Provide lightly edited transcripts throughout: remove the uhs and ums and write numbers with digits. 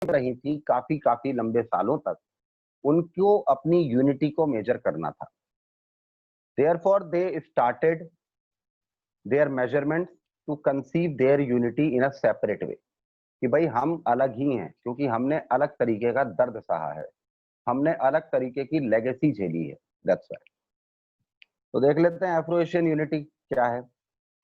रही थी काफी काफी लंबे सालों तक, उनको अपनी यूनिटी को मेजर करना था। Therefore, they started their measurements to conceive their unity in a separate way. कि भाई हम अलग ही हैं, क्योंकि हमने अलग तरीके का दर्द सहा है, हमने अलग तरीके की लेगेसी झेली है। That's why. तो देख लेते हैं अफ्रो एशियन यूनिटी क्या है।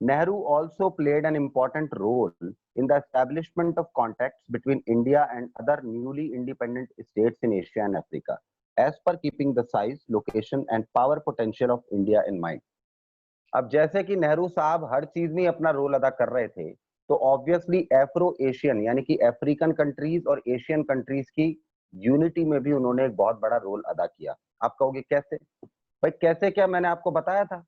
Nehru also played an important role in the establishment of contacts between India and other newly independent states in Asia and Africa, as per keeping the size, location and power potential of India in mind. अब जैसे कि नेहरू साहब हर चीज में अपना role अदा कर रहे थे, तो ऑब्वियसली एफ्रो एशियन यानी कि अफ्रीकन कंट्रीज और एशियन कंट्रीज की यूनिटी में भी उन्होंने एक बहुत बड़ा रोल अदा किया। आप कहोगे कैसे? भाई कैसे क्या, मैंने आपको बताया था।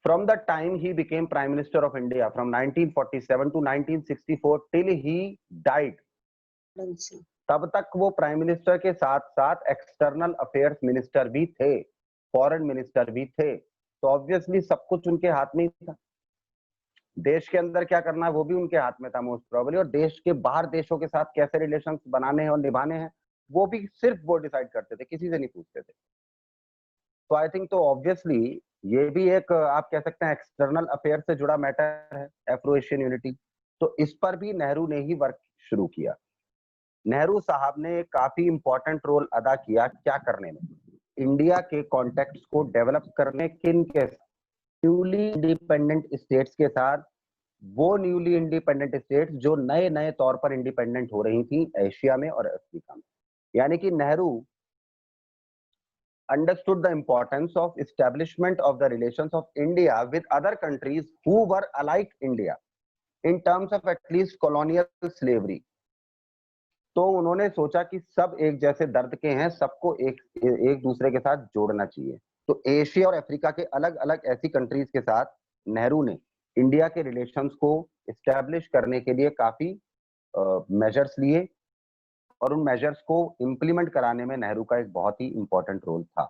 From the time he became Prime Minister of India from 1947 to 1964 till he died, तब तक वो प्राइम मिनिस्टर के साथ साथ एक्सटर्नल अफेयर्स मिनिस्टर भी थे, फॉरेन मिनिस्टर भी थे। तो ऑब्वियसली सब कुछ उनके हाथ में ही था। देश के अंदर क्या करना है वो भी उनके हाथ में था मोस्ट प्रोबेबली, और देश के बाहर देशों के साथ कैसे रिलेशंस बनाने हैं और निभाने हैं वो भी सिर्फ वो डिसाइड करते थे, किसी से नहीं पूछते थे। तो आई थिंक तो ऑब्वियसली ये भी एक आप कह सकते हैं एक्सटर्नल अफेयर से जुड़ा मैटर है, एफ्रो एशियन यूनिटी। तो इस पर भी नेहरू ने ही वर्क शुरू किया। नेहरू साहब ने काफी इंपॉर्टेंट रोल अदा किया क्या करने में, इंडिया के कॉन्टेक्ट्स को डेवलप करने, किन के न्यूली इंडिपेंडेंट स्टेट्स के साथ, वो न्यूली इंडिपेंडेंट स्टेट्स जो नए नए तौर पर इंडिपेंडेंट हो रही थी एशिया में और अफ्रीका में। यानी कि Nehru understood the importance of establishment of the relations of India with other countries who were alike India in terms of at least colonial slavery. तो उन्होंने सोचा कि सब एक जैसे दर्द के हैं, सबको एक दूसरे के साथ जोड़ना चाहिए। तो एशिया और अफ्रीका के अलग अलग ऐसी कंट्रीज के साथ नेहरू ने इंडिया के रिलेशंस को एस्टैब्लिश करने के लिए काफी मेजर्स लिए, और उन मेजर्स को इंप्लीमेंट कराने में नेहरू का एक बहुत ही इंपॉर्टेंट रोल था।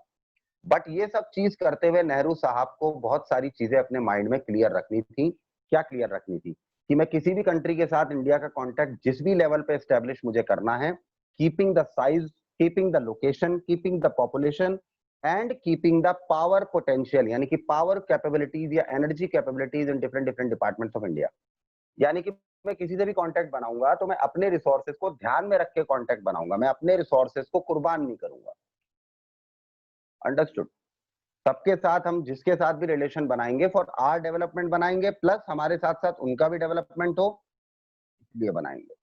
बट ये सब चीज करते हुए नेहरू साहब को बहुत सारी चीजें अपने माइंड में क्लियर रखनी थी। क्या क्लियर रखनी थी? कि मैं किसी भी कंट्री के साथ इंडिया का कॉन्टैक्ट जिस भी लेवल पे एस्टेब्लिश मुझे करना है, keeping the size, keeping the location, keeping the population and keeping the power potential, यानी कि पावर कैपेबिलिटीज या energy capabilities in different different departments of India. यानी कि मैं किसी से भी कांटेक्ट बनाऊंगा तो मैं अपने रिसोर्सेज को ध्यान में रख के कांटेक्ट बनाऊंगा, मैं अपने रिसोर्सेज को कुर्बान नहीं करूंगा। अंडरस्टूड? सबके साथ हम जिसके साथ भी रिलेशन बनाएंगे फॉर आवर डेवलपमेंट बनाएंगे, प्लस हमारे साथ साथ उनका भी डेवलपमेंट हो इसलिए बनाएंगे।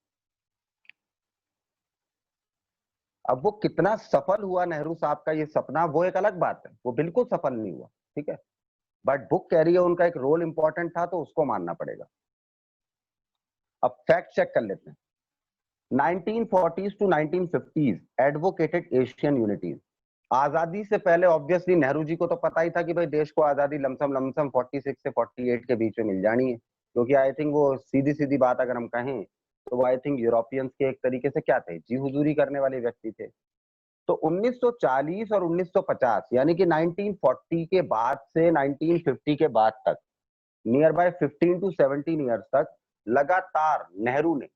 अब वो कितना सफल हुआ नेहरू साहब का ये सपना, वो एक अलग बात है, वो बिल्कुल सफल नहीं हुआ, ठीक है, बट बुक कह रही है उनका एक रोल इंपॉर्टेंट था तो उसको मानना पड़ेगा। अब फैक्ट चेक कर लेते हैं। 1940s to 1950s advocated Asian unities. आजादी से पहले ऑब्वियसली नेहरू जी को तो पता ही था कि भाई देश को आजादी लमसम 46 से 48 के बीच में मिल जानी है, क्योंकि आई थिंक वो सीधी सीधी बात अगर हम कहें तो वो आई थिंक यूरोपियंस के एक तरीके से क्या थे, जी हुजूरी करने वाले व्यक्ति थे। तो 1940 और 1950 यानी कि 1940 के बाद से 1950 के बाद तक नियर बाय 15 to 17 ईयर्स तक लगातार नेहरू ने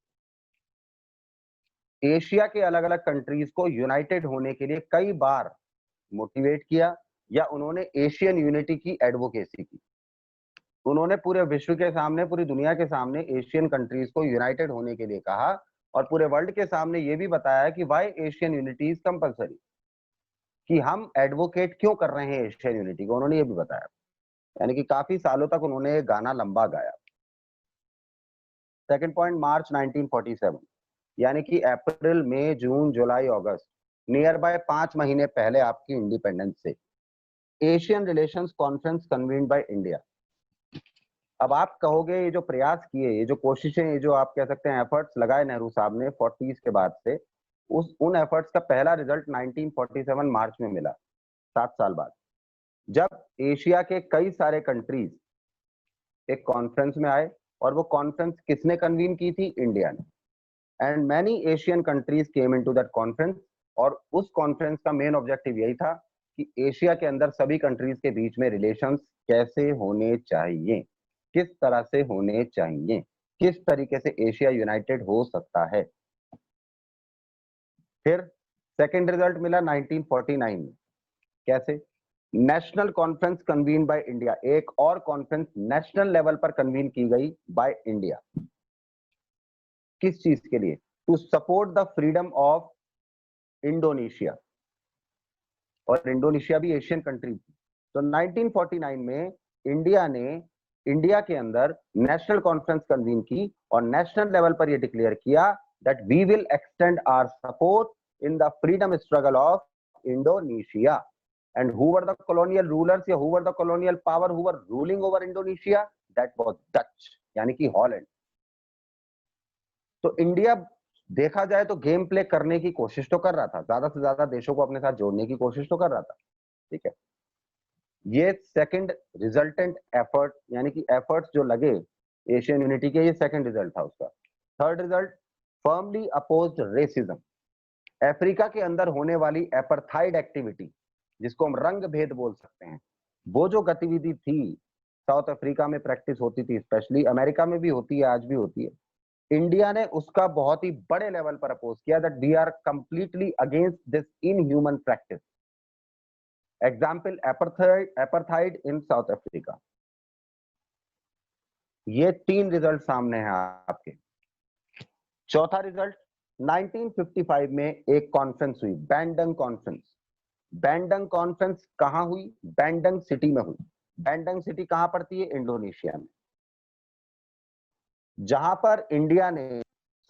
एशिया के अलग अलग कंट्रीज को यूनाइटेड होने के लिए कई बार मोटिवेट किया, या उन्होंने एशियन यूनिटी की एडवोकेसी की। उन्होंने पूरे विश्व के सामने, पूरी दुनिया के सामने एशियन कंट्रीज को यूनाइटेड होने के लिए कहा, और पूरे वर्ल्ड के सामने ये भी बताया कि why Asian unity is compulsory, कि हम एडवोकेट क्यों कर रहे हैं एशियन यूनिटी को, उन्होंने ये भी बताया। यानी कि काफी सालों तक उन्होंने ये गाना लंबा गाया। सेकंड पॉइंट, मार्च 1947 यानी कि अप्रैल मई जून जुलाई अगस्त, नियर बाय 5 महीने पहले आपकी इंडिपेंडेंस से Asian relations conference convened by India. अब आप कहोगे ये जो प्रयास किए, ये जो कोशिशें, ये जो आप कह सकते हैं एफर्ट्स लगाए नेहरू साहब ने 40s के बाद से, उन एफर्ट्स का पहला रिजल्ट 1947 मार्च में मिला, 7 साल बाद, जब एशिया के कई सारे कंट्रीज एक कॉन्फ्रेंस में आए। और वो कॉन्फ्रेंस किसने कन्वीन की थी? इंडिया ने। And many Asian countries came into that conference, और उस कॉन्फ्रेंस का मेन ऑब्जेक्टिव यही था कि एशिया के अंदर सभी कंट्रीज के बीच में रिलेशंस कैसे होने चाहिए, किस तरह से होने चाहिए, किस तरीके से एशिया यूनाइटेड हो सकता है। फिर सेकंड रिजल्ट मिला 1949 में। कैसे? National conference convene by India, एक और कॉन्फ्रेंस नेशनल लेवल पर कन्वीन की गई बाय इंडिया। किस चीज के लिए? To support the freedom of Indonesia, और इंडोनेशिया भी एशियन कंट्री थी। तो 1949 में इंडिया के अंदर नेशनल कॉन्फ्रेंस कन्वीन की और नेशनल लेवल पर यह डिक्लेयर किया that we will extend our support in the freedom struggle of Indonesia. And who were the colonial rulers या who were the colonial power who were ruling over Indonesia? That was Dutch, यानी कि Holland. तो India देखा जाए तो game play करने की कोशिश तो कर रहा था, ज्यादा से ज्यादा देशों को अपने साथ जोड़ने की कोशिश तो कर रहा था, ठीक है। ये सेकंड रिजल्टेंट एफर्ट, यानी कि एफर्ट्स जो लगे एशियन यूनिटी के, ये सेकंड रिजल्ट था उसका। Third result, firmly opposed racism. Africa के अंदर होने वाली एपरथाइड एक्टिविटी, जिसको हम रंग भेद बोल सकते हैं, वो जो गतिविधि थी साउथ अफ्रीका में प्रैक्टिस होती थी, स्पेशली अमेरिका में भी होती है, आज भी होती है, इंडिया ने उसका बहुत ही बड़े लेवल पर अपोज किया that we are completely against this inhuman practice. Example, apartheid in South Africa. ये तीन रिजल्ट सामने हैं आपके। चौथा रिजल्ट, 1955 में एक कॉन्फ्रेंस हुई, बैंडंग कॉन्फ्रेंस। बैंडंग कॉन्फ्रेंस कहां हुई? बैंडंग सिटी में हुई। बैंडंग सिटी कहां पड़ती है? इंडोनेशिया में। जहां पर इंडिया ने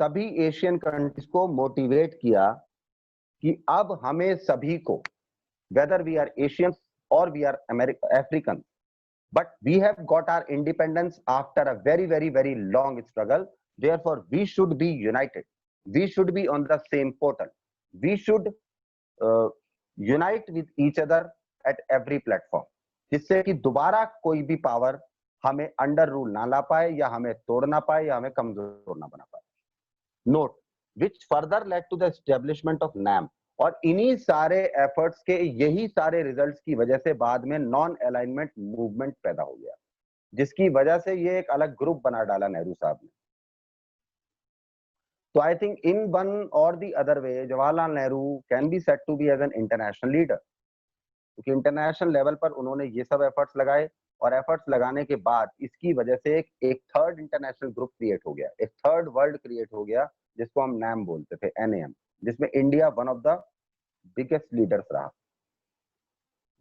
सभी एशियन कंट्रीज को मोटिवेट किया कि अब हमें सभी को, वेदर वी आर एशियंस और we are African, but we have got our independence after a very very very long struggle, therefore we should be united, we should be on the same portal, we should unite with each other at every platform, जिससे कि दोबारा कोई भी power हमें under rule ना ला पाए, या हमें तोड़ ना पाए, या हमें कमजोर ना बना पाए। Note, which further led to the establishment of NAM। और इन्हीं सारे एफर्ट्स के, यही सारे रिजल्ट्स की वजह से बाद में नॉन अलाइनमेंट मूवमेंट पैदा हो गया, जिसकी वजह से ये एक अलग ग्रुप बना डाला नेहरू साहब ने। तो आई थिंक इन वन और the other way Jawaharlal Nehru can be said to be as an international leader, क्योंकि इंटरनेशनल लेवल पर उन्होंने ये सब एफर्ट्स लगाए, और एफर्ट्स लगाने के बाद इसकी वजह से एक थर्ड इंटरनेशनल ग्रुप क्रिएट हो गया, एक थर्ड वर्ल्ड क्रिएट हो गया, जिसको हम NAM बोलते थे, NAM, जिसमें India one of the biggest leaders रहा।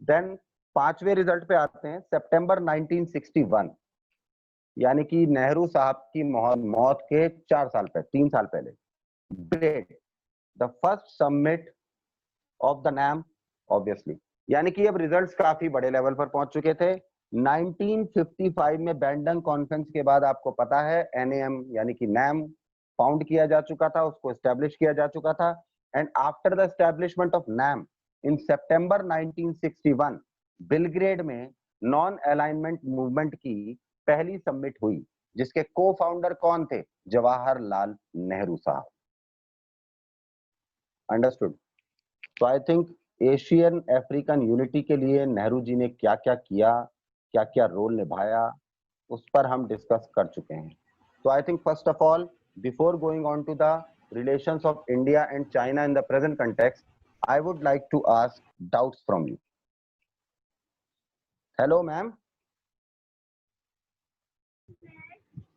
देन पांचवें रिजल्ट पे आते हैं, सितंबर 1961, यानी कि नेहरू साहब की मौत के 3 साल पहले, the first summit of the NAM, obviously, यानी कि अब रिजल्ट्स काफी बड़े लेवल पर पहुंच चुके थे। 1955 में बैंडंग कॉन्फ्रेंस के बाद आपको पता है NAM यानी कि NAM फाउंड किया जा चुका था, उसको एस्टेब्लिश किया जा चुका था। And after the establishment of NAM in September 1961, Belgrade में नॉन अलाइनमेंट मूवमेंट की पहली समिट हुई, जिसके को फाउंडर कौन थे? जवाहरलाल नेहरू साहब। अंडरस्टूड? तो I think Asian African unity के लिए नेहरू जी ने क्या क्या किया, क्या क्या रोल निभाया, उस पर हम डिस्कस कर चुके हैं। तो I think first of all, before going on to the relations of India and China in the present context, I would like to ask doubts from you. Hello, ma'am.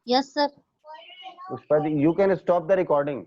Yes, sir. Pushpa ji, you can stop the recording.